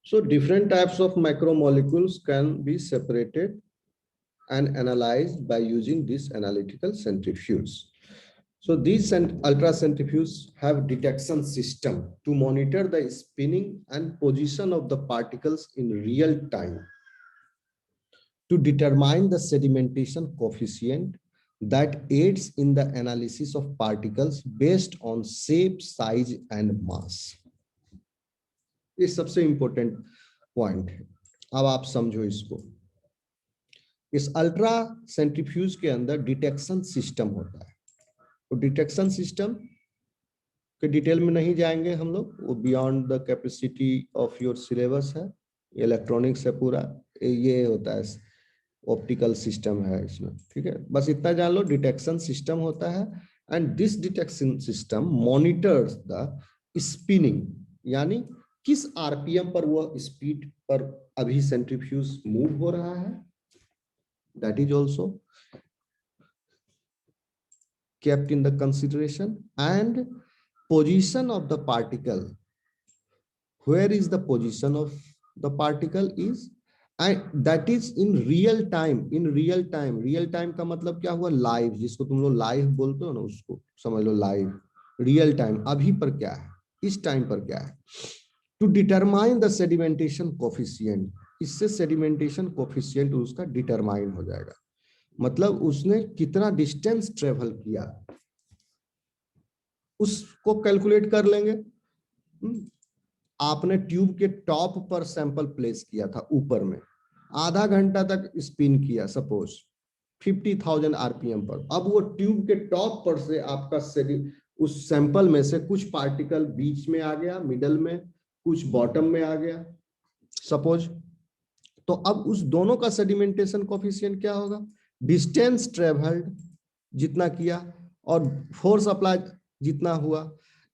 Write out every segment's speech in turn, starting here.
So different types of macromolecules can be separated and analyzed by using this analytical centrifuge. So these ultracentrifuges have detection system to monitor the spinning and position of the particles in real time to determine the sedimentation coefficient that aids in the analysis of particles based on shape, size and mass. ये सबसे important point है। अब आप समझो इसको। इस ultra centrifuge के अंदर डिटेक्शन सिस्टम होता है। तो डिटेक्शन सिस्टम के डिटेल में नहीं जाएंगे हम लोग, वो beyond the capacity of your syllabus है, इलेक्ट्रॉनिक्स है पूरा, ये होता है ऑप्टिकल सिस्टम है इसमें, ठीक है। बस इतना जान लो, डिटेक्शन सिस्टम होता है and this detection system monitors the spinning, यानी किस आरपीएम पर वो स्पीड पर अभी सेंट्रीफ्यूज मूव हो रहा है, that is also kept in the consideration, and position of the particle, where is the position of the particle is, and that is in real time, real time का मतलब क्या हुआ, live, जिसको तुम लोग लाइव बोलते हो ना, उसको समझ लो लाइव, रियल टाइम, अभी पर क्या है, इस टाइम पर क्या है, to determine the sedimentation coefficient, इससे सेडिमेंटेशन कोफिशिएंट उसका डिटरमाइन हो जाएगा, मतलब उसने कितना डिस्टेंस ट्रेवल किया उसको कैलकुलेट कर लेंगे। आपने ट्यूब के टॉप पर सैंपल प्लेस किया था, ऊपर में आधा घंटा तक स्पिन किया, सपोज 50,000 आरपीएम पर, अब वो ट्यूब के टॉप पर से आपका उस सैंपल में से कुछ पार्टिकल बीच में आ गया, मिडल में, कुछ बॉटम में आ गया सपोज, तो अब उस दोनों का सेडिमेंटेशन कोफिशिएंट क्या होगा, डिस्टेंस ट्रेवल्ड जितना किया और फोर्स अप्लाई जितना हुआ।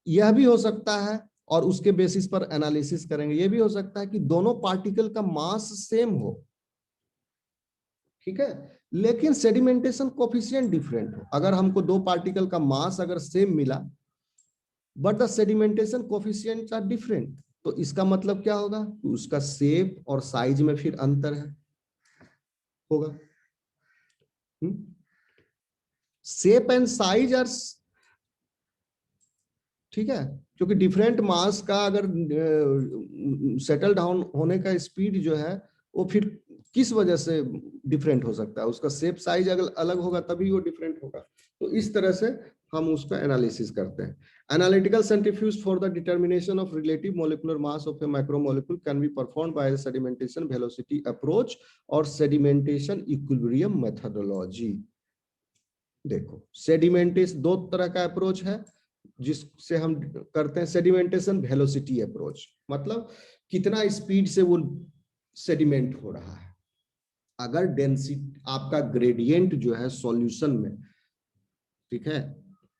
यह भी हो सकता है, और उसके बेसिस पर एनालिसिस करेंगे, यह भी हो सकता है कि दोनों पार्टिकल का मास सेम हो, ठीक है, लेकिन सेडिमेंटेशन कोफिशिएंट डिफरेंट हो। अगर हमको दो पार्टिकल का मास अगर सेम मिला but the sedimentation coefficients are different, तो इसका मतलब क्या होगा, उसका शेप और साइज में फिर अंतर है होगा। शेप एंड साइज आर, ठीक है, क्योंकि डिफरेंट मास का अगर सेटल डाउन होने का स्पीड जो है वो फिर किस वजह से डिफरेंट हो सकता है, उसका शेप साइज अगर अलग होगा तभी वो डिफरेंट होगा। तो इस तरह से हम उसका एनालिसिस करते हैं। Analytical centrifuge for the determination of relative molecular mass of A macromolecule can be performed by sedimentation velocity approach और सेडिमेंटेशन इक्विलिब्रियम मेथोडोलॉजी। देखो, सेडिमेंटेशन दो तरह का अप्रोच है जिससे हम करते हैं, सेडिमेंटेशन वेलोसिटी अप्रोच, मतलब कितना स्पीड से वो सेडिमेंट हो रहा है। अगर डेंसिटी आपका ग्रेडियंट जो है सॉल्यूशन में, ठीक है,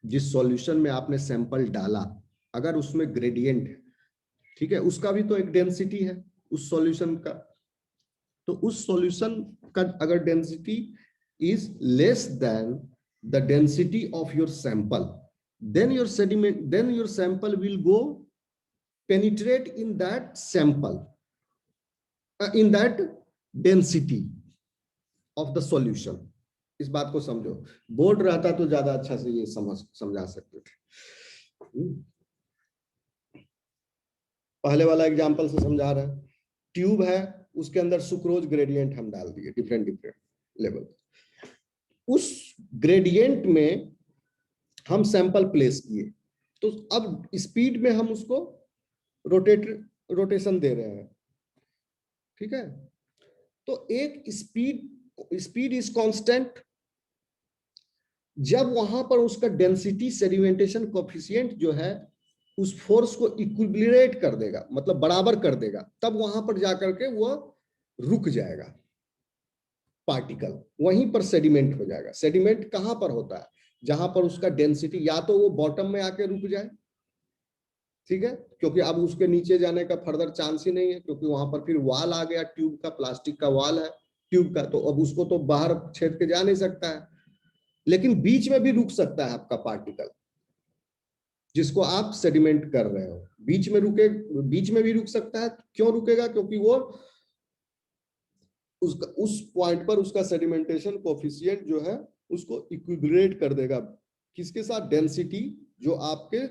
जिस सॉल्यूशन में आपने सैंपल डाला, अगर उसमें ग्रेडियंट है, ठीक है, उसका भी तो एक डेंसिटी है उस सॉल्यूशन का, तो उस सॉल्यूशन का अगर density is less than the density of your sample, then your sample will go penetrate in that sample, in that density of the solution। इस बात को समझो, बोर्ड रहता तो ज्यादा अच्छा से ये समझा सकते थे। पहले वाला एग्जांपल से समझा रहा है, ट्यूब है, उसके अंदर सुक्रोज ग्रेडियंट हम डाल दिए डिफरेंट लेवल, उस ग्रेडियंट में हम सैंपल प्लेस किए, तो अब स्पीड में हम उसको रोटेशन दे रहे हैं, ठीक है, तो एक स्पीड इज कांस्टेंट, जब वहां पर उसका डेंसिटी सेडिमेंटेशन कोफिशिएंट जो है उस फोर्स को इक्विलिब्रेट कर देगा, मतलब बराबर कर देगा, तब वहां पर जाकर के वो रुक जाएगा पार्टिकल, वहीं पर सेडिमेंट हो जाएगा। सेडिमेंट कहां पर होता है, जहां पर उसका डेंसिटी या तो वो बॉटम में आके रुक जाए, ठीक है, क्योंकि अब उसके नीचे जाने का फर्दर चांस ही नहीं है, क्योंकि वहां पर फिर वॉल आ गया, ट्यूब का, प्लास्टिक का वॉल है ट्यूब का, तो अब उसको तो बाहर छेद के जा नहीं सकता है, लेकिन बीच में भी रुक सकता है आपका पार्टिकल, जिसको आप सेडिमेंट कर रहे हो। बीच में भी रुक सकता है। क्यों रुकेगा? क्योंकि वो उसका उस पॉइंट पर उसका सेडिमेंटेशन कोफिशिएंट जो है उसको इक्विलिब्रेट कर देगा। किसके साथ? डेंसिटी जो आपके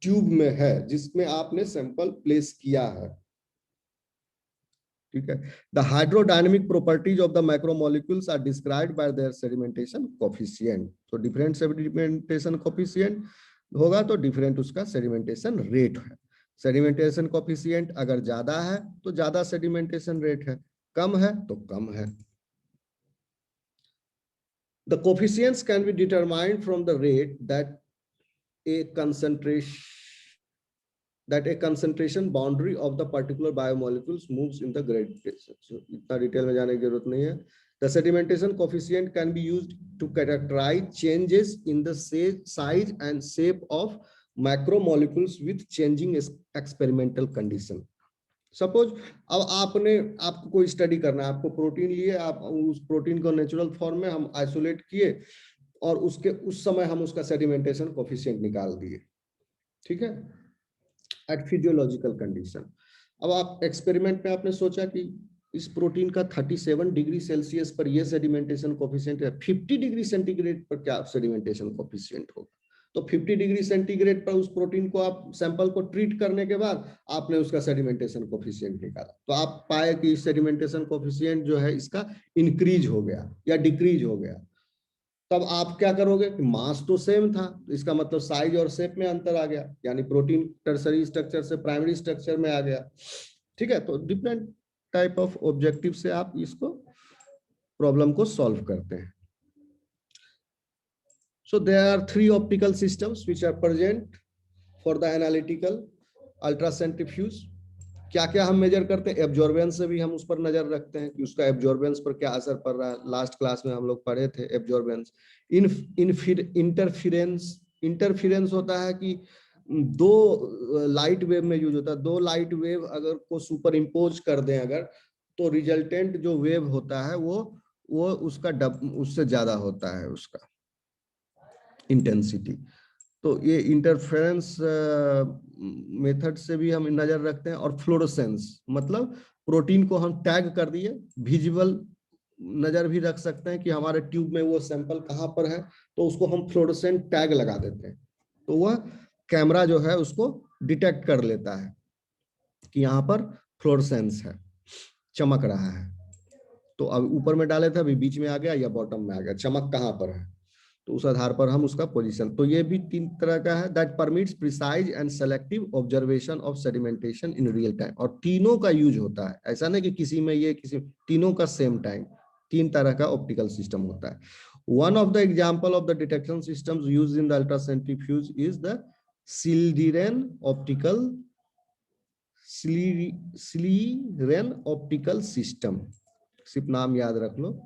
ट्यूब में है, जिसमें आपने सैंपल प्लेस किया है। ठीक है। The hydrodynamic properties of the macromolecules are described by their sedimentation coefficient. तो डिफरेंट सेडिमेंटेशन कोफिशिएंट होगा तो डिफरेंट उसका सेडिमेंटेशन रेट है। सेडिमेंटेशन कोफिशिएंट अगर ज्यादा है तो ज्यादा सेडिमेंटेशन रेट है, कम है तो कम है। The coefficients can be determined from the rate that a concentration boundary of the particular biomolecules moves in the gradation. So इतना डिटेल में जाने की जरूरत नहीं है। The sedimentation coefficient can be used to characterize changes in the size and shape of macromolecules with changing experimental condition. Suppose अब आपको कोई स्टडी करना है, आपको प्रोटीन लिए, आप उस प्रोटीन को नेचुरल फॉर्म में हम आइसोलेट किए और उस समय हम उसका सेडिमेंटेशन कोफिशिएंट निकाल दिए। ठीक है, एट फिजियोलॉजिकल कंडीशन। अब आप एक्सपेरिमेंट में आपने सोचा कि इस प्रोटीन का 37 डिग्री सेल्सियस पर यह सेडिमेंटेशन कोफिशिएंट है, 50 डिग्री सेंटीग्रेड पर क्या सेडिमेंटेशन कोफिशिएंट होगा? तो 50 डिग्री सेंटीग्रेड पर उस प्रोटीन को आप सैंपल को ट्रीट करने के बाद आपने उसका सेडिमेंटेशन कोफिशिएंट निकाला, तो आप पाए कि सेडिमेंटेशन कोफिशिएंट जो है इसका इंक्रीज हो गया या डिक्रीज हो गया। तब आप क्या करोगे? मास तो सेम था, इसका मतलब साइज और शेप में अंतर आ गया, यानी प्रोटीन टर्सरी स्ट्रक्चर से प्राइमरी स्ट्रक्चर में आ गया। ठीक है, तो डिफरेंट टाइप ऑफ ऑब्जेक्टिव से आप इसको प्रॉब्लम को सॉल्व करते हैं। So there are 3 optical systems which are present for the analytical ultracentrifuge. क्या क्या हम मेजर करते हैं? एब्जॉर्बेंस से भी हम उस पर नजर रखते हैं कि उसका एब्जॉर्बेंस पर क्या असर पड़ रहा है। लास्ट क्लास में हम लोग पढ़े थे एब्जॉर्बेंस। इंटरफिरेंस होता है कि दो लाइट वेव में यूज होता है। दो लाइट वेव अगर को सुपर इम्पोज कर दें अगर, तो रिजल्टेंट जो वेव होता है वो उसका उससे ज्यादा होता है उसका इंटेंसिटी। तो ये इंटरफेरेंस मेथड से भी हम नजर रखते हैं। और फ्लोरोसेंस मतलब प्रोटीन को हम टैग कर दिए, विजिबल नजर भी रख सकते हैं कि हमारे ट्यूब में वो सैंपल कहाँ पर है, तो उसको हम फ्लोरोसेंट टैग लगा देते हैं, तो वह कैमरा जो है उसको डिटेक्ट कर लेता है कि यहाँ पर फ्लोरोसेंस है, चमक रहा है। तो अब ऊपर में डाले थे, अभी बीच में आ गया या बॉटम में आ गया, चमक कहाँ पर है, तो उस आधार पर हम उसका पोजीशन। तो ये भी 3 तरह का है। That permits precise and selective observation of sedimentation in real time. और तीनों का यूज होता है, ऐसा नहीं कि किसी में ये किसी, तीनों का सेम टाइम। 3 तरह का ऑप्टिकल सिस्टम होता है। One of the example of the detection systems used in the ultracentrifuge is the schlieren optical system. सिर्फ नाम याद रख लो।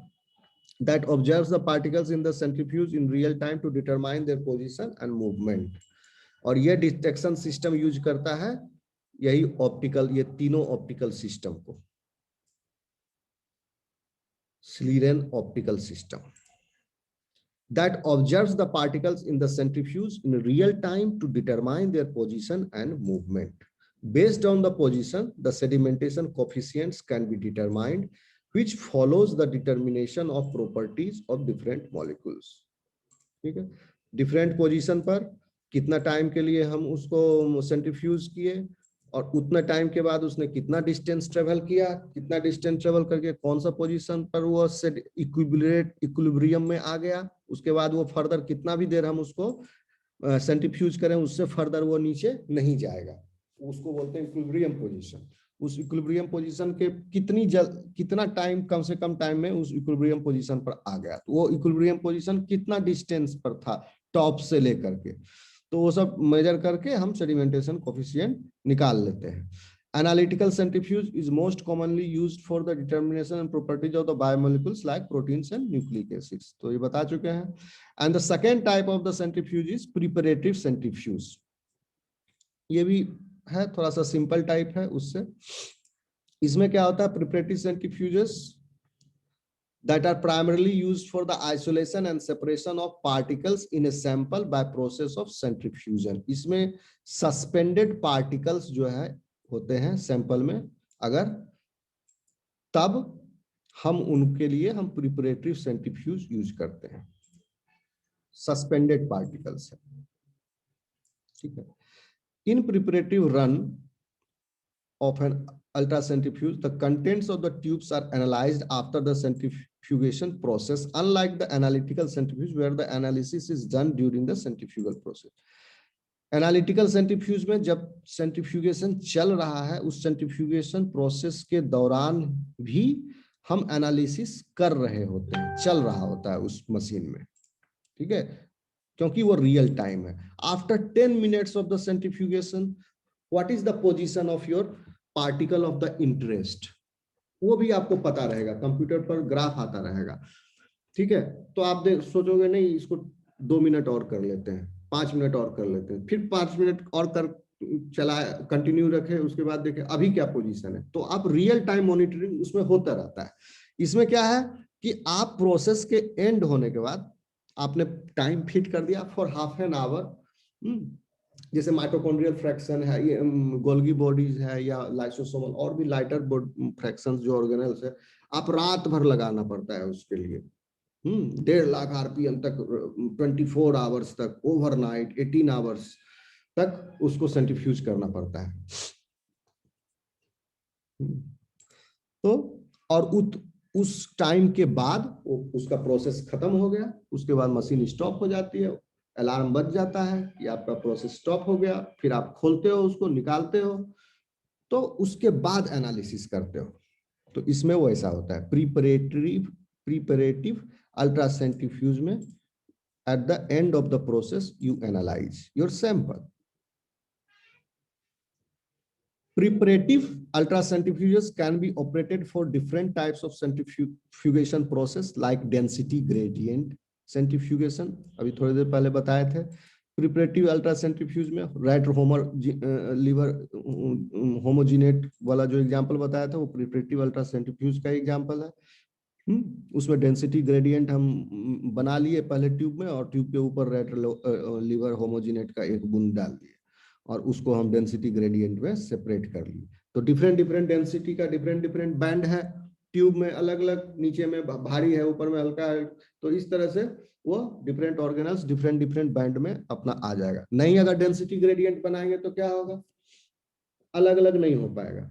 That observes the particles in the centrifuge in real time to determine their position and movement. और ये detection system use करता है यही optical, ये तीनों ऑप्टिकल सिस्टम को, schlieren optical system, that observes the particles in the centrifuge in real time to determine their position and movement. Based on the position, the sedimentation coefficients can be determined, which follows the determination of properties of different molecules. ठीक है, different position पर कितना time के लिए हम उसको centrifuge किए और उतना टाइम के बाद उसने कितना डिस्टेंस ट्रेवल किया, कितना डिस्टेंस ट्रेवल करके कौन सा पोजीशन पर वो इक्विलिब्रियम में आ गया, उसके बाद वो फर्दर कितना भी देर हम उसको सेंट्रीफ्यूज करें उससे फर्दर वो नीचे नहीं जाएगा, उसको बोलते हैं इक्विलिब्रियम पोजीशन। उस इक्विलिब्रियम पोजीशन के कितना टाइम, कम से कम टाइम में उस इक्विलिब्रियम पोजीशन पर आ गया, तो वो इक्विलिब्रियम पोजीशन कितना डिस्टेंस पर था टॉप से लेकर के, तो वो सब मेजर करके हम सेडिमेंटेशन कोफिशिएंट निकाल लेते हैं। Analytical centrifuge is most commonly used for the determination and properties of the biomolecules like proteins and nucleic acids. तो ये बता चुके हैं। And the second type of the centrifuge is preparative centrifuge. ये भी है, थोड़ा सा सिंपल टाइप है उससे। इसमें क्या होता है, preparative centrifuges that are primarily used for the isolation and separation of particles in a sample by process of centrifusion. इसमें suspended particles जो है होते हैं सैंपल में, अगर तब हम उनके लिए हम प्रिपरेटरी सेंट्रीफ्यूज यूज करते हैं, सस्पेंडेड पार्टिकल्स है, ठीक है। In preparative run of an ultracentrifuge, the contents of the tubes are analyzed after the centrifugation process, unlike the analytical centrifuge where the analysis is done during the centrifugal process. Analytical centrifuge में जब centrifugation चल रहा है, उस centrifugation process के दौरान भी हम एनालिसिस कर रहे होते हैं, चल रहा होता है उस मशीन में, ठीक है, क्योंकि वो रियल टाइम है। After 10 minutes of the centrifugation, what is the position of your particle of the interest, वो भी आपको पता रहेगा, कंप्यूटर पर ग्राफ आता रहेगा, ठीक है। तो आप सोचोगे नहीं इसको 2 मिनट और कर लेते हैं, 5 मिनट और कर लेते हैं, फिर 5 मिनट और कर चला कंटिन्यू रखे, उसके बाद देखें अभी क्या पोजीशन है। तो आप रियल टाइम मॉनिटरिंग उसमें होता रहता है। इसमें क्या है कि आप प्रोसेस के एंड होने के बाद आपने टाइम फिट कर दिया फॉर हाफ एन आवर, जैसे माइटोकॉन्ड्रियल फ्रैक्शन है, गोल्गी बॉडीज है या लाइसोसोमल और भी लाइटर फ्रैक्शंस जो ऑर्गेनेल्स है, आप रात भर लगाना पड़ता है उसके लिए, 1.5 लाख आरपीएम तक, 24 आवर्स तक, ओवरनाइट 18 आवर्स तक उसको सेंट्रीफ्यूज करना पड़ता है। तो और उस टाइम के बाद उसका प्रोसेस खत्म हो गया, उसके बाद मशीन स्टॉप हो जाती है, अलार्म बज जाता है कि आपका प्रोसेस स्टॉप हो गया, फिर आप खोलते हो उसको, निकालते हो, तो उसके बाद एनालिसिस करते हो। तो इसमें वो ऐसा होता है, प्रिपरेटिव अल्ट्रासेंट्रीफ्यूज में at the end of the process you analyze your sample. Preparative ultracentrifuges can be operated for different types of centrifugation process like density gradient centrifugation, अभी थोड़ी देर पहले बताए थे। प्रिपरेटिव अल्ट्रासेंट्रीफ्यूज में रेड लीवर होमोजिनेट वाला जो एग्जांपल बताया था वो प्रिपरेटिव अल्ट्रासेंट्रीफ्यूज का एग्जांपल है। उसमें डेंसिटी ग्रेडियंट हम बना लिए पहले ट्यूब में, और ट्यूब के ऊपर रेड लीवर होमोजिनेट का एक बूंद डाल दिए और उसको हम डेंसिटी ग्रेडियंट में सेपरेट कर लिए। तो डिफरेंट डेंसिटी का डिफरेंट बैंड है ट्यूब में, अलग अलग, नीचे में भारी है, ऊपर में हल्का है। तो इस तरह से वो डिफरेंट ऑर्गेनल्स डिफरेंट बैंड में अपना आ जाएगा। नहीं अगर डेंसिटी ग्रेडियंट बनाएंगे तो क्या होगा, अलग अलग नहीं हो पाएगा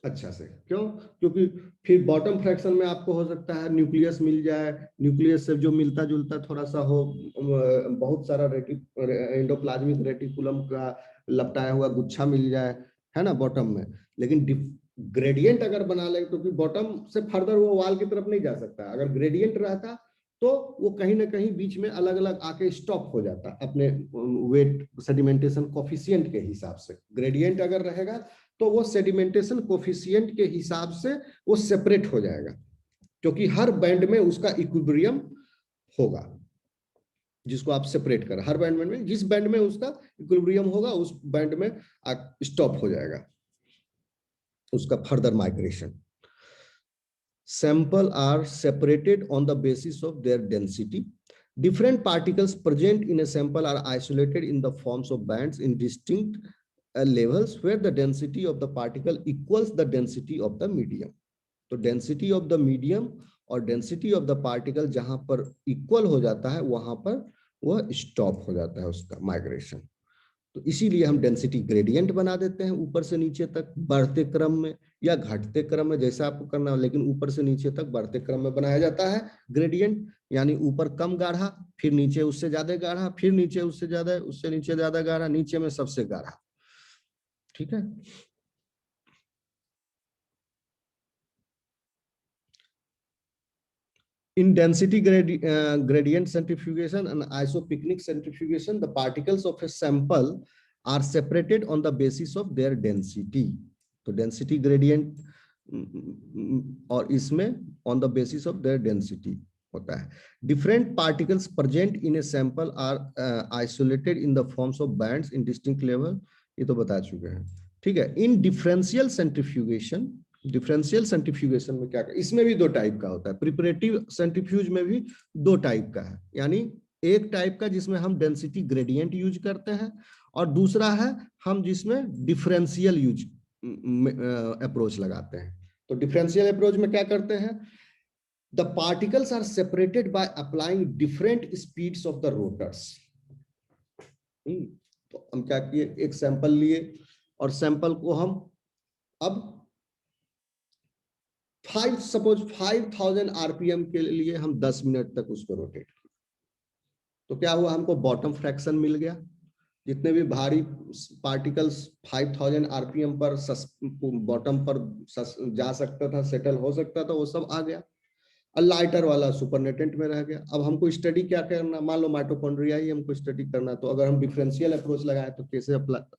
अच्छा से। क्यों? क्योंकि फिर बॉटम फ्रैक्शन में आपको हो सकता है न्यूक्लियस मिल जाए, न्यूक्लियस से जो मिलता जुलता थोड़ा सा हो, बहुत सारा एंडोप्लाज्मिक रेटिकुलम का लपटाया हुआ गुच्छा मिल जाए, है ना, बॉटम में। लेकिन ग्रेडियंट अगर बना ले तो फिर बॉटम से फर्दर वो वाल की तरफ नहीं जा सकता। अगर ग्रेडियंट रहता तो वो कहीं ना कहीं बीच में अलग अलग आके स्टॉप हो जाता अपने वेट सेडिमेंटेशन कोफिशिएंट के हिसाब से। ग्रेडियंट अगर रहेगा तो वो सेडिमेंटेशन कोफिशिएंट के हिसाब से वो सेपरेट हो जाएगा, क्योंकि हर बैंड में उसका इक्विलिब्रियम होगा जिसको आप सेपरेट कर, हर बैंड में जिस बैंड में उसका इक्विलिब्रियम होगा उस बैंड में स्टॉप हो जाएगा उसका further migration. Sample are separated on the basis of their density. Different particles present in a sample are isolated in the forms of bands in distinct levels where the density of the particle equals the density of the medium. तो density of the medium और density of the particle जहां पर equal हो जाता है वहां पर वह stop हो जाता है उसका migration। तो इसीलिए हम डेंसिटी ग्रेडियंट बना देते हैं ऊपर से नीचे तक बढ़ते क्रम में या घटते क्रम में, जैसा आपको करना हो, लेकिन ऊपर से नीचे तक बढ़ते क्रम में बनाया जाता है ग्रेडियंट। यानी ऊपर कम गाढ़ा, फिर नीचे उससे ज्यादा गाढ़ा, फिर नीचे उससे ज्यादा, उससे नीचे ज्यादा गाढ़ा, नीचे में सबसे गाढ़ा, ठीक है। In density gradient centrifugation and isopycnic centrifugation, the particles of a sample are separated on the basis of their density. तो density gradient और इसमें on the basis of their density होता है। Different particles present in a sample are isolated in the forms of bands in distinct level, ये तो बता चुके हैं, ठीक है। In differential centrifugation, differential centrifugation में क्या, इसमें भी दो टाइप का होता है। प्रिपरेटिव सेंट्रीफ्यूज में भी दो टाइप का है, यानी एक टाइप का जिसमें हम डेंसिटी ग्रेडियंट यूज करते हैं, और दूसरा है हम जिसमें डिफरेंशियल यूज अप्रोच लगाते हैं। तो डिफरेंशियल अप्रोच में क्या करते हैं, the particles are separated by applying different speeds of the rotors. तो हम क्या किए, एक सैंपल लिए और सैंपल को हम अब 5000 आरपीएम के लिए हम 10 मिनट तक उसको रोटेट किए। तो क्या हुआ, हमको बॉटम फ्रैक्शन मिल गया। जितने भी भारी पार्टिकल्स 5000 आरपीएम पर बॉटम पर जा सकता था, सेटल हो सकता था, वो सब आ गया। और लाइटर वाला सुपरनेटेंट में रह गया। अब हमको स्टडी क्या करना, मान लो माइटोकॉन्ड्रिया ही हमको स्टडी करना, तो अगर हम डिफरेंशियल अप्रोच लगाएं तो कैसे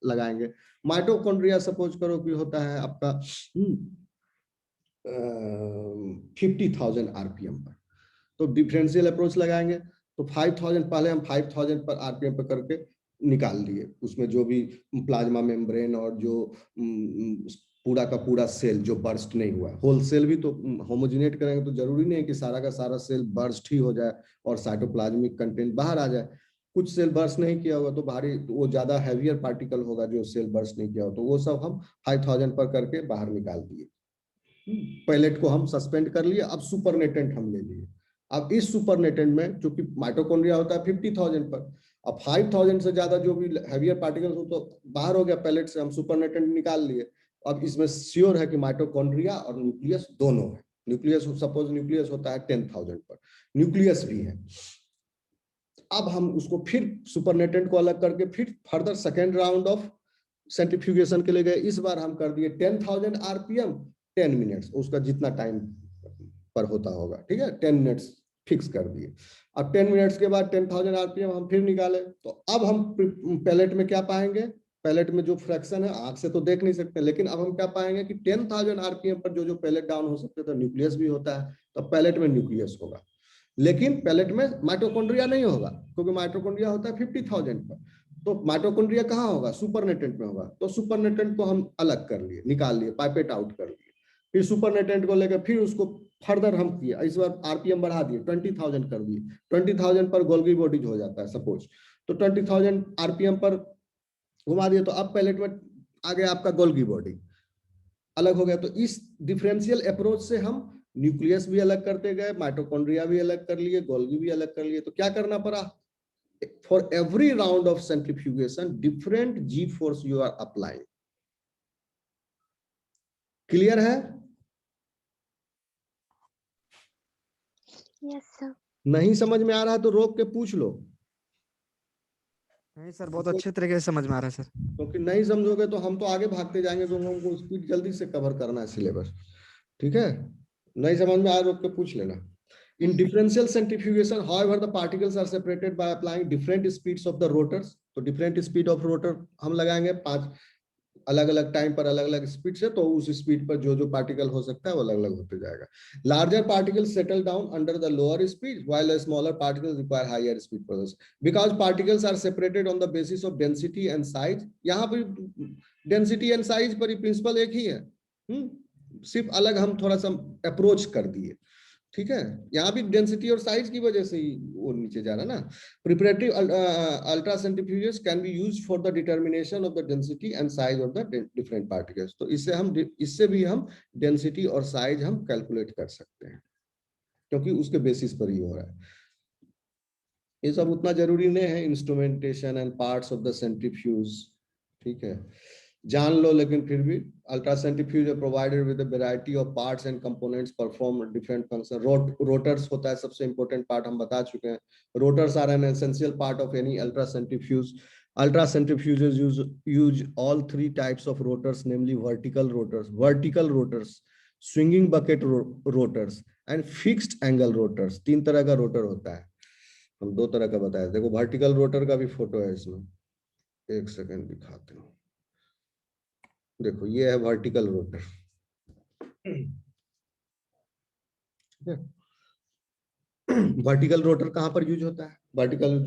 लगाएंगे। माइटोकॉन्ड्रिया सपोज करो कि होता है आपका 50,000 आरपीएम पर, तो डिफरेंशियल अप्रोच लगाएंगे तो 5000, पहले हम 5000 पर आरपीएम पर करके निकाल दिए। उसमें जो भी प्लाज्मा मेम्ब्रेन और जो पूरा का पूरा सेल जो बर्स्ट नहीं हुआ, होल सेल भी तो होमोजिनेट करेंगे तो जरूरी नहीं है कि सारा का सारा सेल बर्स्ट ही हो जाए और साइटोप्लाज्मिक कंटेंट बाहर आ जाए। कुछ सेल बर्स्ट नहीं किया होगा तो भारी, वो ज्यादा हैवियर पार्टिकल होगा जो सेल बर्स्ट नहीं किया हो, तो वो सब हम 5000 पर करके बाहर निकाल दिए। पैलेट को हम सस्पेंड कर लिए। अब सुपरनेटेंट हम ले लिए। अब इस सुपरनेटेंट में चूंकि माइटोकॉन्ड्रिया होता है 50,000 पर, अब 5000 से ज्यादा जो भी हैवियर पार्टिकल्स हो तो बाहर हो गया पैलेट से, हम सुपरनेटेंट निकाल लिए। अब इसमें श्योर है कि माइटोकॉन्ड्रिया और न्यूक्लियस दोनों है। न्यूक्लियस, सपोज न्यूक्लियस होता है 10,000 पर, न्यूक्लियस भी है। अब हम उसको फिर सुपरनेटेंट को अलग करके फिर further second round of centrifugation के लिए गए। इस बार हम कर दिए 10,000 आरपीएम 10 मिनट्स, उसका जितना टाइम पर होता होगा, ठीक है, 10 मिनट्स फिक्स कर दिए। अब 10 मिनट्स के बाद 10,000 आरपीएम हम फिर निकाले। तो अब हम पैलेट में क्या पाएंगे, पैलेट में जो फ्रैक्शन है आंख से तो देख नहीं सकते, लेकिन अब हम क्या पाएंगे कि 10,000 आरपीएम पर जो जो पैलेट डाउन हो सकते तो न्यूक्लियस भी होता है, तो पैलेट में न्यूक्लियस होगा। लेकिन पैलेट में माइटोकॉन्ड्रिया नहीं होगा, क्योंकि माइटोकॉन्ड्रिया होता है 50,000 पर। तो माइटोकॉन्ड्रिया कहाँ होगा, सुपरनेटेंट में होगा। तो सुपरनेटेंट को हम अलग कर लिए, निकाल लिए, पाइपेट आउट कर लिए। फिर सुपरनेटेंट को लेकर फिर उसको फर्दर हम किया, इस बार आरपीएम बढ़ा दिए, 20,000 कर दिए। 20,000 पर गोल्गी बॉडीज हो जाता है सपोज, तो 20,000 आरपीएम पर घुमा दिए। तो अब पैलेट में आ गया आपका गोल्गी बॉडी, अलग हो गया। तो इस डिफरेंशियल अप्रोच से हम न्यूक्लियस भी अलग करते गए, माइटोकॉन्ड्रिया भी अलग कर लिए, गोल्गी भी अलग कर लिए। तो क्या करना पड़ा, for every round of centrifugation different G force you are applying. Clear है? Yes sir. नहीं समझ में आ रहा तो रोक के पूछ लो। नहीं सर, बहुत अच्छे तरीके से समझ में आ रहा है सर। क्योंकि नहीं समझोगे तो हम तो आगे भागते जाएंगे, तो हमको स्पीड जल्दी से कवर करना है सिलेबस, ठीक है। नहीं समझ में आया रोक के पूछ लेना। In differential centrifugation, however, the particles are separated by applying different speeds of the rotors. तो different speed of rotor हम लगाएंगे 5 अलग अलग टाइम पर अलग अलग स्पीड से, तो उस स्पीड पर जो जो पार्टिकल हो सकता है वो अलग अलग होते जाएगा। Larger particles settle down under the lower speed while smaller particles require higher speed process because particles are separated on the basis of density and size। यहाँ पर डेंसिटी एंड साइज पर प्रिंसिपल एक ही है, सिर्फ अलग हम थोड़ा सा अप्रोच कर दिए, ठीक है। यहाँ भी डेंसिटी और साइज की वजह से ही वो नीचे जा रहा ना। Preparative ultra centrifuges can be used for the determination of the density and size of the different particles. तो इससे भी हम डेंसिटी और साइज हम कैलकुलेट कर सकते हैं, क्योंकि उसके बेसिस पर ही हो रहा है। ये सब उतना जरूरी नहीं है, instrumentation and parts of the centrifuge, ठीक है, जान लो। लेकिन फिर भी ultra centrifuge are provided with a variety of parts and components perform different function. Rotors होता है सबसे इंपॉर्टेंट पार्ट, हम बता चुके हैं। Rotors are an essential part of any ultra centrifuge. Ultra centrifuges use all 3 types of rotors, namely vertical rotors, swinging bucket rotors and fixed angle rotors। 3 तरह का rotor होता है, हम 2 तरह का बताया। देखो वर्टिकल रोटर का भी फोटो है इसमें, एक सेकेंड दिखाते हूँ। देखो ये है वर्टिकल रोटर, वर्टिकल रोटर कहां पर यूज होता है, वर्टिकल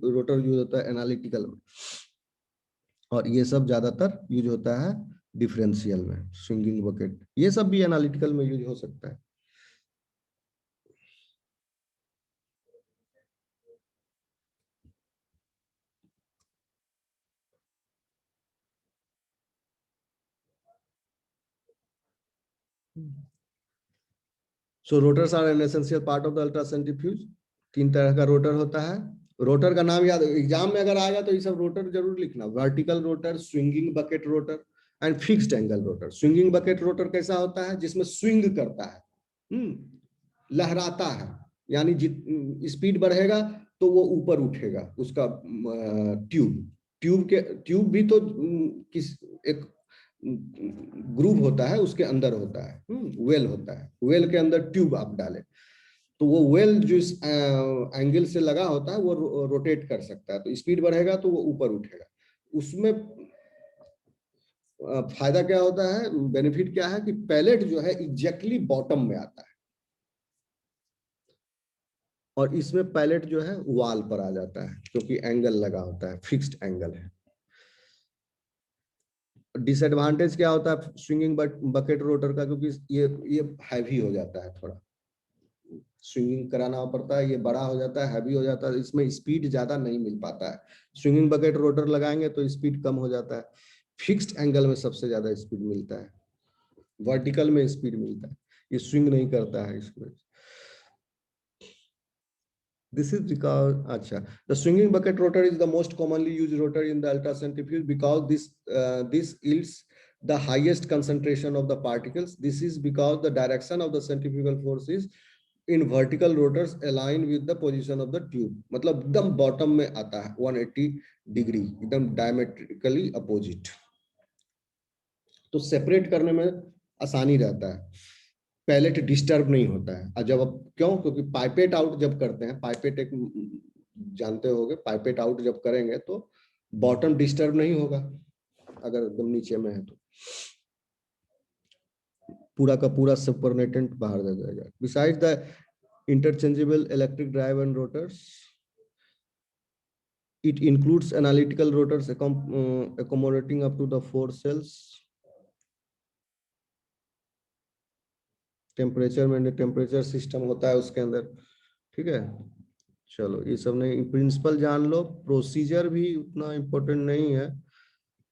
रोटर यूज होता है एनालिटिकल में, और ये सब ज्यादातर यूज होता है डिफरेंशियल में, स्विंगिंग बकेट, ये सब भी एनालिटिकल में यूज हो सकता है। So rotors are an essential part of the ultracentrifuge. 3 तरह का रोटर होता है। रोटर का नाम याद, एग्जाम में अगर आएगा तो ये सब रोटर जरूर लिखना, vertical rotor, swinging bucket rotor and fixed angle rotor. Swinging bucket rotor कैसा होता है? जिसमें स्विंग करता है, लहराता है, यानी स्पीड बढ़ेगा तो वो ऊपर उठेगा उसका ट्यूब भी तो किस एक ग्रूव होता है, उसके अंदर होता है, वेल होता है, वेल के अंदर ट्यूब आप डालें तो वो वेल जो इस एंगल से लगा होता है वो रोटेट कर सकता है, तो स्पीड बढ़ेगा तो वो ऊपर उठेगा। उसमें फायदा क्या होता है, बेनिफिट क्या है कि पैलेट जो है एग्जैक्टली बॉटम में आता है, और इसमें पैलेट जो है वॉल पर आ जाता है क्योंकि एंगल लगा होता है, फिक्स्ड एंगल है। डिसएडवांटेज क्या होता है स्विंगिंग बकेट रोटर का, क्योंकि ये हैवी हो जाता है, थोड़ा स्विंगिंग कराना पड़ता है, ये बड़ा हो जाता है, हैवी हो जाता है, इसमें स्पीड ज्यादा नहीं मिल पाता है। स्विंगिंग बकेट रोटर लगाएंगे तो स्पीड कम हो जाता है। फिक्स्ड एंगल में सबसे ज्यादा स्पीड मिलता है, वर्टिकल में स्पीड मिलता है, ये स्विंग नहीं करता है इसमें। This is because the swinging bucket rotor is the most commonly used rotor in the ultracentrifuge because this yields the highest concentration of the particles. This is because the direction of the centrifugal force is in vertical rotors align with the position of the tube. मतलब एकदम bottom में आता है 180 degree, एकदम diametrically opposite, तो separate करने में आसानी रहता है, पैलेट डिस्टर्ब नहीं होता है। और जब क्यों, क्योंकि पाइपेट आउट जब करते हैं, पाइपेट एक जानते होगे, पाइपेट आउट जब करेंगे तो बॉटम डिस्टर्ब नहीं होगा अगर एकदम नीचे में है तो, पूरा का पूरा सुपरनेटेंट बाहर जा जाएगा। Beside the interchangeable electric drive and rotors, it includes analytical rotors accommodating up to the 4 cells. Temperature system होता है उसके अंदर, ठीक है। चलो ये सब नहीं, प्रिंसिपल जान लो, प्रोसीजर भी उतना इम्पोर्टेंट नहीं है,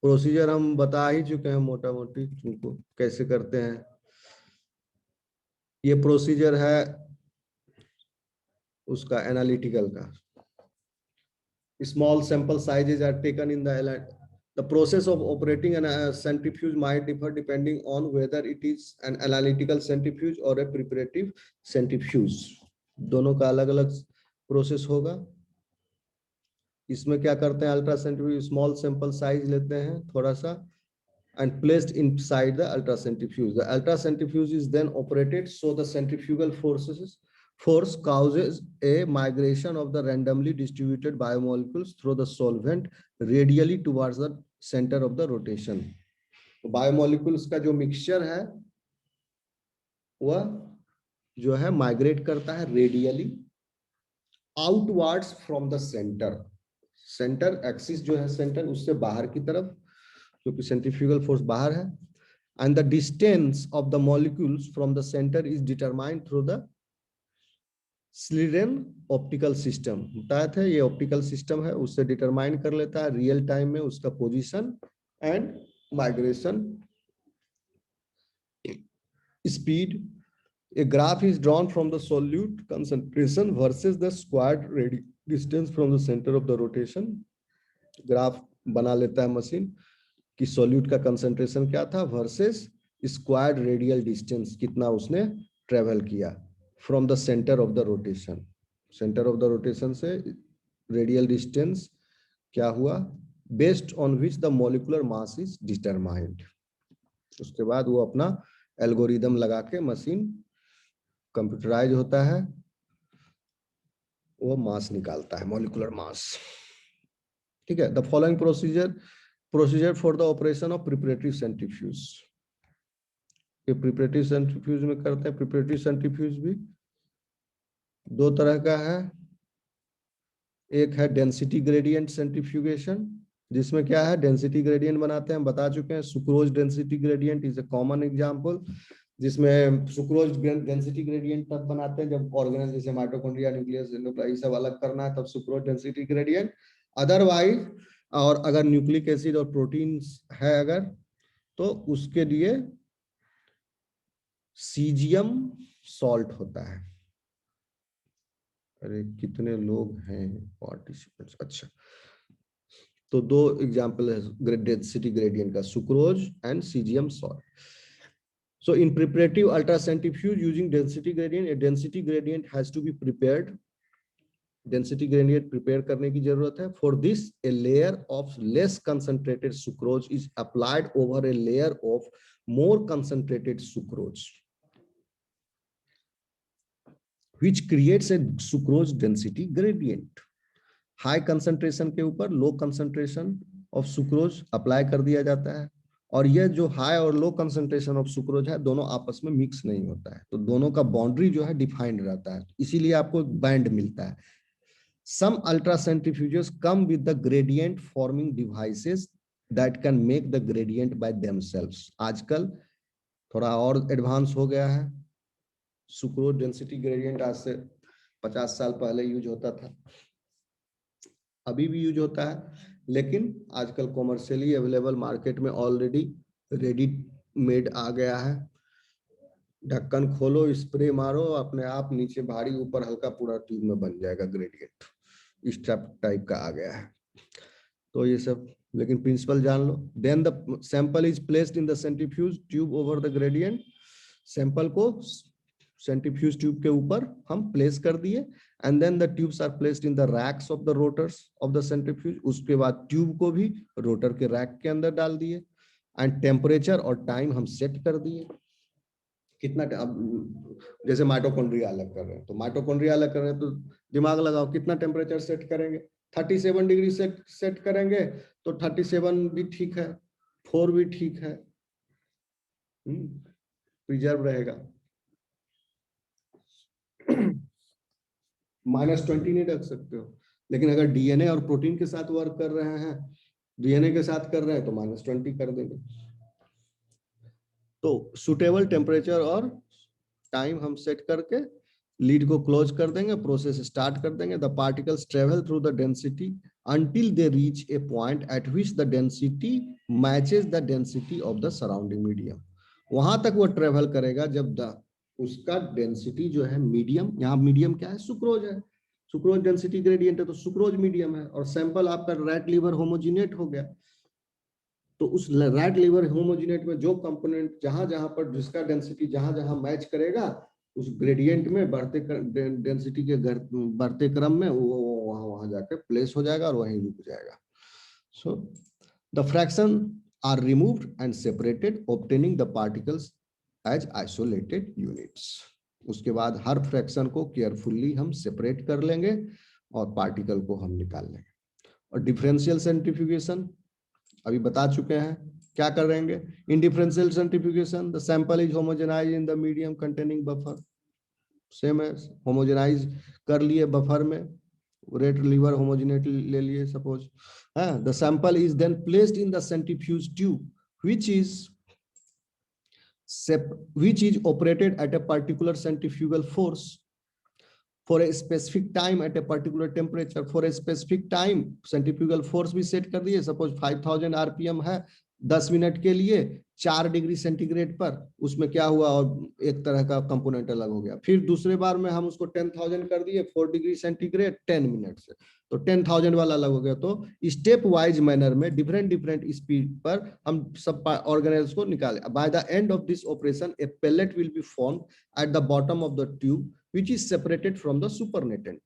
प्रोसीजर हम बता ही चुके हैं मोटा मोटी तुमको कैसे करते हैं। ये प्रोसीजर है उसका एनालिटिकल का। Small sample sizes are taken in the process of operating a centrifuge might differ depending on whether it is an analytical centrifuge or a preparative centrifuge. दोनों का अलग अलग प्रोसेस होगा। इसमें क्या करते हैं, ultra centrifuge small sample size लेते हैं थोड़ा सा and placed inside the ultra centrifuge. The ultra centrifuge is then operated so the centrifugal force causes a migration of the randomly distributed biomolecules through the solvent radially towards the center of the rotation. Biomolecules का जो mixture है वह जो है migrate करता है radially outwards from the centre, centre axis जो है सेंटर उससे बाहर की तरफ, क्योंकि सेंट्रीफ्यूगल फोर्स बाहर है, and the distance of the molecules from the center is determined through the Schlieren optical system. बताया था ये ऑप्टिकल सिस्टम है, उससे डिटरमाइन कर लेता है रियल टाइम में उसका position and migration speed. A graph is drawn from the solute concentration versus the squared distance from the center of the rotation. Graph बना लेता है मशीन कि सॉल्यूट का कंसंट्रेशन क्या था वर्सेस स्क्वायर्ड रेडियल डिस्टेंस कितना उसने ट्रेवल किया from the centre of the rotation. Centre of the rotation से रेडियल डिस्टेंस क्या हुआ, based on which the molecular mass is determined. उसके बाद वो अपना एल्गोरिदम लगा के मशीन कंप्यूटराइज होता है, वो मास निकालता है, मॉलिक्यूलर मास, ठीक है। The following procedure for the operation of preparatory centrifuge. ये प्रिपरेटरी सेंट्रीफ्यूज में करते हैं। प्रिपरेटरी सेंट्रीफ्यूज भी 2 तरह का है, एक है डेंसिटी ग्रेडियंट सेंट्रीफ्यूगेशन जिसमें क्या है, डेंसिटी ग्रेडियंट बनाते हैं, हम बता चुके हैं। Sucrose density gradient is a common example, जिसमें सुक्रोज डेंसिटी ग्रेडियंट तब बनाते हैं जब ऑर्गेनेल जैसे माइटोकॉन्ड्रिया, न्यूक्लियस, एंडोप्लाज्म सब अलग करना है, तब सुक्रोज डेंसिटी ग्रेडियंट। अदरवाइज, और अगर न्यूक्लिक एसिड और प्रोटीन है अगर, तो उसके लिए सीजियम सॉल्ट होता है। अरे कितने लोग हैं पार्टिसिपेंट्स, अच्छा। तो दो एग्जांपल है डेंसिटी ग्रेडियंट का, sucrose and caesium salt. So in preparative ultracentrifuge using density gradient, a density gradient has to be prepared. Density gradient prepare करने की जरूरत है. For this, a layer of less concentrated sucrose is applied over a layer of more concentrated sucrose, which creates a sucrose density gradient. High concentration के ऊपर low concentration of sucrose apply कर दिया जाता है, और ये जो हाई और लो कंसंट्रेशन ऑफ सुक्रोज है दोनों आपस में मिक्स नहीं होता है, तो दोनों का बाउंड्री जो है डिफाइंड रहता है, इसीलिए आपको एक बैंड मिलता है। Some ultracentrifuges come with the gradient forming devices that can make the gradient by themselves. आजकल थोड़ा और एडवांस हो गया है, सुक्रोज डेंसिटी ग्रेडियंट आज से 50 साल पहले यूज होता था, अभी भी यूज होता है, लेकिन आजकल कॉमर्शियली अवेलेबल मार्केट में ऑलरेडी रेडी मेड आ गया है। ढक्कन खोलो, स्प्रे मारो, अपने आप नीचे भारी ऊपर हल्का, पूरा ट्यूब में बन जाएगा ग्रेडियंट, इस टाइप का आ गया है। तो ये सब, लेकिन प्रिंसिपल जान लो। Then the sample is placed in the centrifuge tube over the gradient. Sample को सेंट्रीफ्यूज ट्यूब के ऊपर हम प्लेस कर दिए, and then the tubes are placed in the racks of the rotors of the centrifuge. उसके बाद tube को भी रोटर के रैक के अंदर डाल दिए, एंड टेम्परेचर और टाइम हम सेट कर दिए। कितना, अब जैसे माइटोकॉन्ड्रिया अलग कर रहे हैं, तो माइटोकॉन्ड्रिया अलग कर रहे हैं तो दिमाग लगाओ कितना टेम्परेचर सेट करेंगे। 37 डिग्री सेट करेंगे तो 37 भी ठीक है, 4 भी ठीक है, प्रिजर्व रहेगा। -20 नहीं रख सकते हो, लेकिन अगर डीएनए और प्रोटीन के साथ वर्क कर रहे हैं, डीएनए के साथ कर रहे हैं तो -20 कर देंगे। तो सुटेबल टेम्परेचर और टाइम हम सेट करके लीड को क्लोज कर देंगे, प्रोसेस स्टार्ट कर देंगे। The particles travel through the density until they reach a point at which the density matches the density of the surrounding medium। वहां तक वो ट्रेवल करेगा जब उसका डेंसिटी जो है मीडियम, यहाँ मीडियम क्या है, सुक्रोज है, सुक्रोज डेंसिटी ग्रेडियंट है तो सुक्रोज मीडियम है, और सैंपल आपका रैट लीवर होमोजिनेट हो गया, तो उस रैट लीवर होमोजिनेट में जो कंपोनेंट जहां जहां पर जिसका डेंसिटी जहां जहां मैच करेगा उस ग्रेडियंट में बढ़ते डेंसिटी के बढ़ते क्रम में वो वहां जाके प्लेस हो जाएगा और वहीं रुक जाएगा। So the fraction are removed and separated, obtaining the particles as isolated units. उसके बाद हर फ्रैक्शन को केयरफुल्ली हम सेपरेट कर लेंगे और पार्टिकल को हम निकाल लेंगे। और डिफरेंशियल सेंट्रीफ्यूगेशन अभी बता चुके हैं, क्या करेंगे। In differential centrifugation the sample is homogenise in the medium containing buffer. Same है, होमोजेनाइज कर लिए बफर में, रेट लीवर होमोजेनेट ले लिए suppose, the sample is then placed in the centrifuge tube which is operated at a particular centrifugal force for a specific time at a particular temperature for a specific time। Centrifugal force भी set कर दिए, suppose 5000 RPM है 10 minute के लिए 4 degree centigrade पर, उसमें क्या हुआ और एक तरह का कंपोनेंट अलग हो गया। फिर दूसरे बार में हम उसको 10,000 कर दिए 4 डिग्री सेंटीग्रेड 10 मिनट से, तो 10,000 वाला अलग हो गया। तो स्टेप वाइज मैनर में डिफरेंट स्पीड पर हम सब ऑर्गेनेल्स को निकाले। By the end of this operation a pellet will be formed at the bottom of the tube which is separated from the supernatant।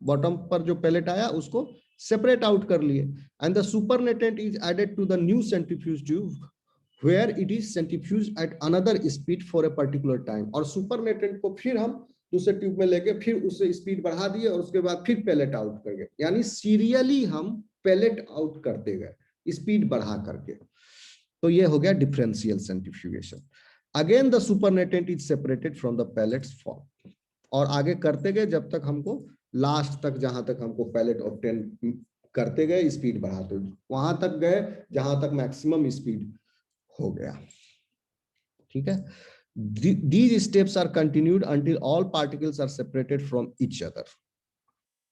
Bottom पर जो पेलेट आया उसको सेपरेट आउट कर लिए, and the supernatant is added to the new centrifuge tube where it is centrifuged at another speed for a particular time। और supernatant को फिर हम दूसरे ट्यूब में लेके फिर उससे स्पीड बढ़ा दिए और उसके बाद फिर पेलेट आउट कर गए, यानी सीरियली हम पेलेट आउट करते गए स्पीड बढ़ा करके। तो ये हो गया differential centrifugation. Again the supernatant is separated from the pellets form, और आगे करते गए जब तक हमको लास्ट तक जहां तक हमको पैलेट ऑब्टेन करते गए, स्पीड बढ़ाते वहां तक गए जहां तक मैक्सिमम स्पीड हो गया। ठीक है, these steps are continued until all particles are separated from each other।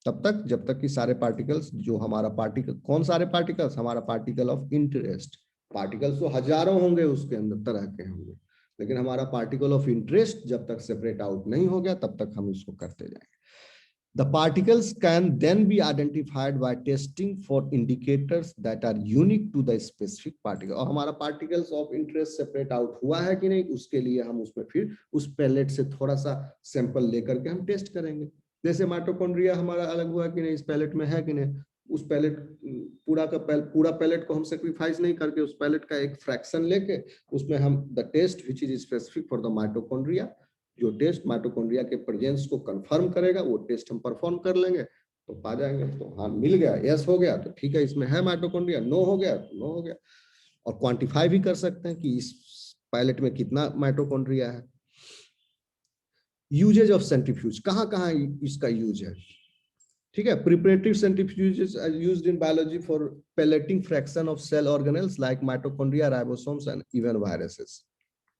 तब तक जब तक कि सारे पार्टिकल्स, जो हमारा पार्टिकल, कौन सारे पार्टिकल्स, हमारा पार्टिकल ऑफ इंटरेस्ट, पार्टिकल्स तो हजारों होंगे उसके अंदर, तरह के होंगे, लेकिन हमारा पार्टिकल ऑफ इंटरेस्ट जब तक सेपरेट आउट नहीं हो गया तब तक हम इसको करते जाएंगे। The particles can then be identified by testing for indicators that are unique to the specific particle। और हमारा particles of interest separate out हुआ है कि नहीं, उसके लिए हम उसमें फिर उस पैलेट से थोड़ा सा सैंपल लेकर के हम टेस्ट करेंगे। जैसे माइटोकॉन्ड्रिया हमारा अलग हुआ कि नहीं, इस पैलेट में है कि नहीं, उस पैलेट पूरा पैलेट को हम सेक्रीफाइस नहीं करके उस पैलेट का एक फ्रैक्शन लेके उसमें हम the test which is specific for the mitochondria, जो टेस्ट माइटोकॉन्ड्रिया के प्रेजेंस को कंफर्म करेगा वो टेस्ट हम परफॉर्म कर लेंगे तो पा जाएंगे। तो हाँ मिल गया, यस हो गया तो ठीक है, इसमें है माइटोकॉन्ड्रिया, नो हो गया तो नो हो गया। और क्वांटिफाई भी कर सकते हैं कि इस पायलट में कितना माइटोकॉन्ड्रिया है। यूजेज ऑफ सेंट्रीफ्यूज, कहाँ कहाँ इसका यूज है। ठीक है, preparative centrifuges are used in biology for pelleting fraction of cell organelles like mitochondria, ribosomes and even viruses.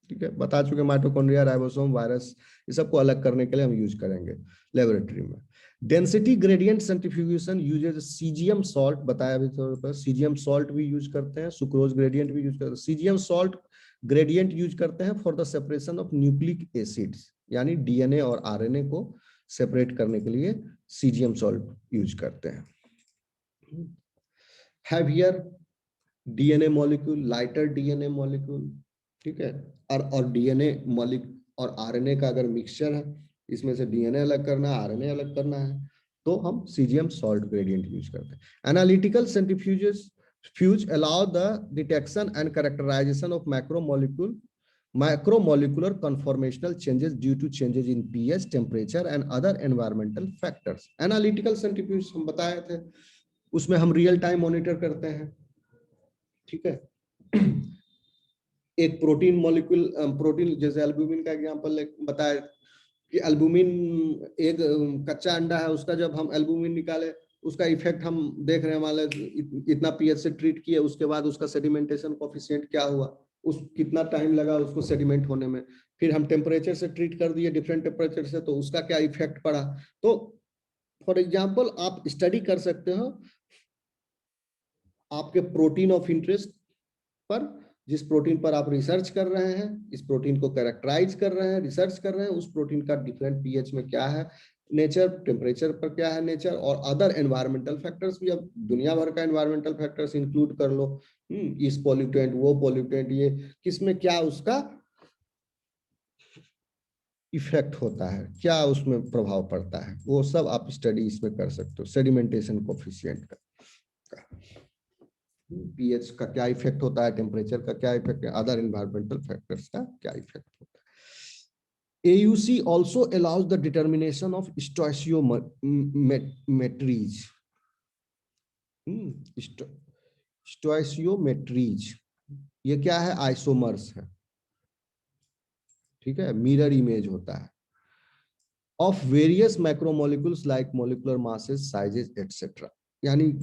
ठीक है, बता चुके माइटोकॉन्ड्रिया, राइबोसोम, वायरस, ये सबको अलग करने के लिए हम यूज करेंगे लेबोरेटरी में। Density gradient centrifugation uses caesium salt, बताया अभी थोड़ा पर, सीजियम सॉल्ट भी यूज करते हैं, सुक्रोज ग्रेडियंट भी यूज करते हैं। सीजियम सॉल्ट ग्रेडियंट यूज करते हैं for the separation of nucleic acids, यानी डीएनए और आरएनए को सेपरेट करने के लिए सीजियम सॉल्ट यूज करते हैं। Heavier DNA molecule, lighter DNA molecule, ठीक है, और डीएनए मॉलिक्यूल और आरएनए का अगर मिक्सचर है, इसमें से डीएनए अलग करना है, आरएनए अलग करना है, तो हम सीजियम सॉल्ट ग्रेडियंट यूज करते हैं। Analytical centrifuge allow the detection and characterisation of macromolecular conformational changes due to changes in pH, temperature and other environmental factors। Analytical centrifuge हम बताए थे, उसमें हम रियल टाइम मॉनिटर करते हैं। ठीक है, एक प्रोटीन मॉलिक्यूल, प्रोटीन जैसे एल्बुमिन का एग्जांपल बताया कि एल्बुमिन एक कच्चा अंडा है, उसका जब हम एल्बुमिन निकाले उसका इफेक्ट हम देख रहे हैं, मान लीजिए इतना पीएच से ट्रीट किया, उसके बाद उसका सेडिमेंटेशन कोफिशिएंट क्या हुआ, उस कितना टाइम लगा उसको सेडिमेंट होने में, फिर हम टेम्परेचर से ट्रीट कर दिए, डिफरेंट टेम्परेचर से, तो उसका क्या इफेक्ट पड़ा। तो फॉर एग्जाम्पल आप स्टडी कर सकते हो आपके प्रोटीन ऑफ इंटरेस्ट पर, जिस प्रोटीन पर आप रिसर्च कर रहे हैं, इस प्रोटीन को कैरेक्टराइज कर रहे हैं, रिसर्च कर रहे हैं, उस प्रोटीन का डिफरेंट पीएच में क्या है नेचर, टेम्परेचर पर क्या है नेचर, और अदर एनवायरमेंटल फैक्टर्स भी, अब दुनिया भर का एनवायरमेंटल फैक्टर्स इंक्लूड कर लो, इस पॉल्यूटेंट, वो पॉल्यूटेंट, ये किसमें क्या उसका इफेक्ट होता है, क्या उसमें प्रभाव पड़ता है, वो सब आप स्टडी इसमें कर सकते हो। सेडिमेंटेशन कोफिशिएंट का, पीएच का क्या इफेक्ट होता है, टेम्परेचर का क्या इफेक्ट है, अदर एनवायरमेंटल फैक्टर्स का क्या इफेक्ट होता है। AUC also allows the determination of stoichiometries। stoichiometries ये क्या है, आइसोमर्स है, ठीक है, मिरर इमेज होता है of various macromolecules like molecular masses, sizes etcetera, यानी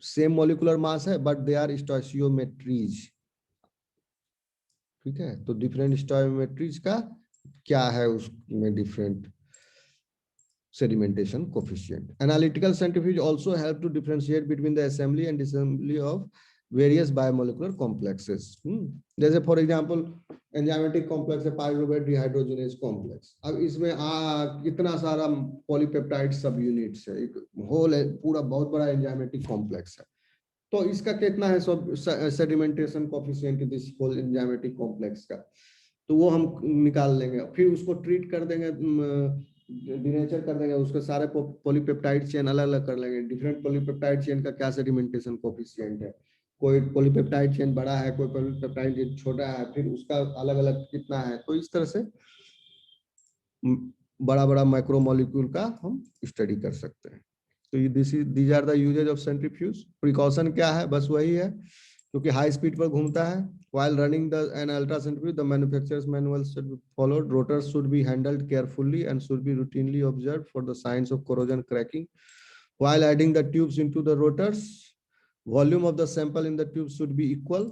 सेम मोलिकुलर मास है बट दे आर स्टोइचियोमेट्रीज। ठीक है, तो डिफरेंट स्टोइचियोमेट्रीज का क्या है, उसमें different sedimentation coefficient। Analytical centrifuge also help to differentiate between the assembly and disassembly of various biomolecular complexes। जैसे फॉर एग्जांपल एंजाइमेटिक कॉम्प्लेक्स है, पाइरुवेट डिहाइड्रोजनेज कॉम्प्लेक्स, अब इसमें कितना सारा पॉलीपेप्टाइड सब यूनिट्स है, एक होल है, पूरा बहुत बड़ा एंजाइमेटिक कॉम्प्लेक्स है, तो इसका कितना है सब sedimentation coefficient this whole enzymatic complex का, तो वो हम निकाल लेंगे, फिर उसको ट्रीट कर देंगे, डिनेचर कर देंगे, उसके सारे पॉलीपेप्टाइड चेन अलग अलग कर लेंगे, डिफरेंट पॉलीपेप्टाइड चेन का क्या सेडिमेंटेशन कोएफिशिएंट है, कोई पॉलीपेप्टाइड चेन बड़ा है, कोई पॉलीपेप्टाइड चेन छोटा है, फिर उसका अलग अलग कितना है, तो इस तरह से बड़ा बड़ा माइक्रोमोलिक्यूल का हम स्टडी कर सकते हैं। तो these are the usages of centrifuge. Precaution क्या है, बस वही है, क्योंकि हाई स्पीड पर घूमता है। While running an ultracentrifuge, the manufacturer's manual should be followed. Rotors should be handled carefully and should be routinely observed for the signs of corrosion, cracking. While adding the tubes into the rotors, volume of the sample in the tube should be equal,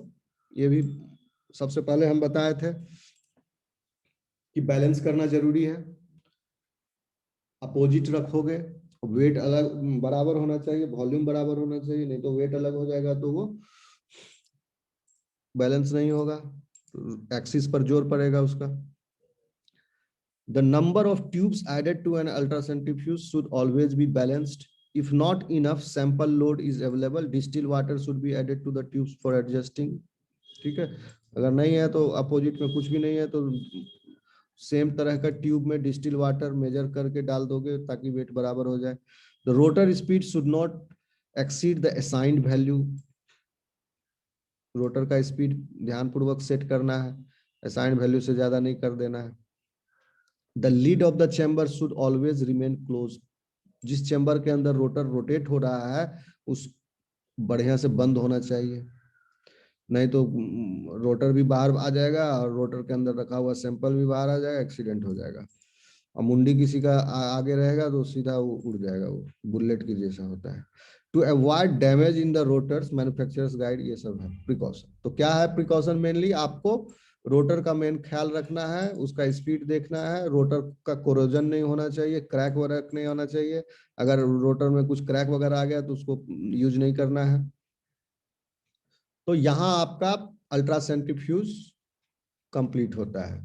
ये भी सबसे पहले हम बताए थे कि balance करना जरूरी है। अपोजिट रखोगे, वेट अलग बराबर होना चाहिए, वॉल्यूम बराबर होना चाहिए, नहीं तो वेट अलग हो जाएगा तो वो बैलेंस नहीं होगा, एक्सिस पर जोर पड़ेगा उसका। The number of tubes added to an ultracentrifuge should always be balanced. If not enough sample load is available, distilled water should be added to the tubes for adjusting. ठीक है, अगर नहीं है तो अपोजिट में कुछ भी नहीं है तो सेम तरह का ट्यूब में डिस्टिल वाटर मेजर करके डाल दोगे ताकि वेट बराबर हो जाए। The rotor speed should not exceed the assigned value, rotor का स्पीड ध्यानपूर्वक सेट करना है, असाइंड वैल्यू से ज्यादा नहीं कर देना है। The lead of the chamber should always remain close, जिस चैम्बर के अंदर रोटर रोटेट हो रहा है उस बढ़िया से बंद होना चाहिए, नहीं तो रोटर भी बाहर आ जाएगा और रोटर के अंदर रखा हुआ सैंपल भी बाहर आ जाएगा, एक्सीडेंट हो जाएगा। और मुंडी किसी का आगे रहेगा तो सीधा वो उड़ जाएगा, वो बुलेट की जैसा होता है। To avoid damage in the rotors manufacturers guide, ये सब है प्रिकॉशन। तो क्या है प्रिकॉशन? मेनली आपको रोटर का मेन ख्याल रखना है, उसका स्पीड देखना है, रोटर का कोरोजन नहीं होना चाहिए, क्रैक वगैरह नहीं होना चाहिए। अगर रोटर में कुछ क्रैक वगैरह आ गया तो उसको यूज नहीं करना है। तो यहां आपका अल्ट्रा सेंट्रीफ्यूज कंप्लीट होता है।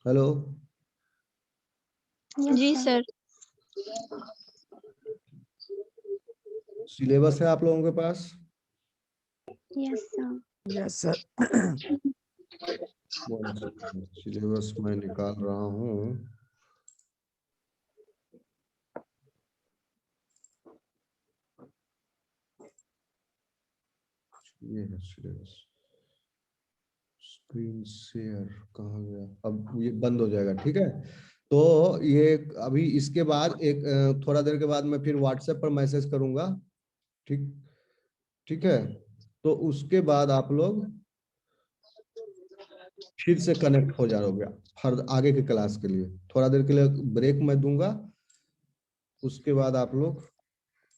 हेलो जी सर। सिलेबस है आप लोगों के पास? Yes sir. Yes sir. Syllabus मैं निकाल रहा हूँ। ये है सिलेबस। स्क्रीन शेयर कहाँ गया? अब ये बंद हो जाएगा, ठीक है। तो ये अभी इसके बाद एक थोड़ा देर के बाद मैं फिर व्हाट्सएप पर मैसेज करूंगा, ठीक ठीक है। तो उसके बाद आप लोग फिर से कनेक्ट हो जाओगे हर आगे के क्लास के लिए। थोड़ा देर के लिए ब्रेक मैं दूंगा, उसके बाद आप लोग,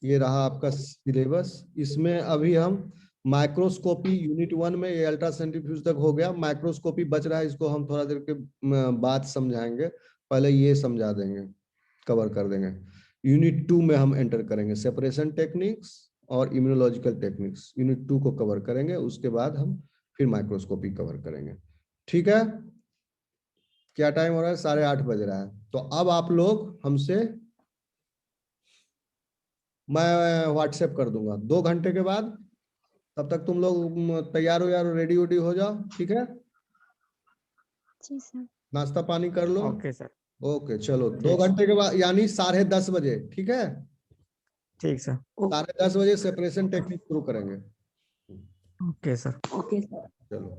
ये रहा आपका सिलेबस। इसमें अभी हम माइक्रोस्कोपी यूनिट 1 में ये अल्ट्रा सेंट्रीफ्यूज तक हो गया, माइक्रोस्कोपी बच रहा है, इसको हम थोड़ा देर के बाद समझाएंगे, पहले ये समझा देंगे, कवर कर देंगे। यूनिट 2 में हम एंटर करेंगे सेपरेशन टेक्निक्स और इम्यूनोलॉजिकल टेक्निक्स, यूनिट 2 को कवर करेंगे, उसके बाद हम फिर माइक्रोस्कोपी कवर करेंगे, ठीक है। क्या टाइम हो रहा है? 8:30 बज रहा है। तो अब आप लोग हमसे, मैं व्हाट्सएप कर दूंगा 2 घंटे के बाद, तब तक तुम लोग तैयार हो यार, रेडी वेडी हो जाओ, ठीक है। जी सर। नाश्ता पानी कर लो। Okay sir. ओके चलो, 2 ठीक। घंटे के बाद यानी 10:30 बजे, ठीक है। ठीक सर। 10:30 बजे सेपरेशन टेक्निक शुरू करेंगे। Okay sir. Okay sir. चलो।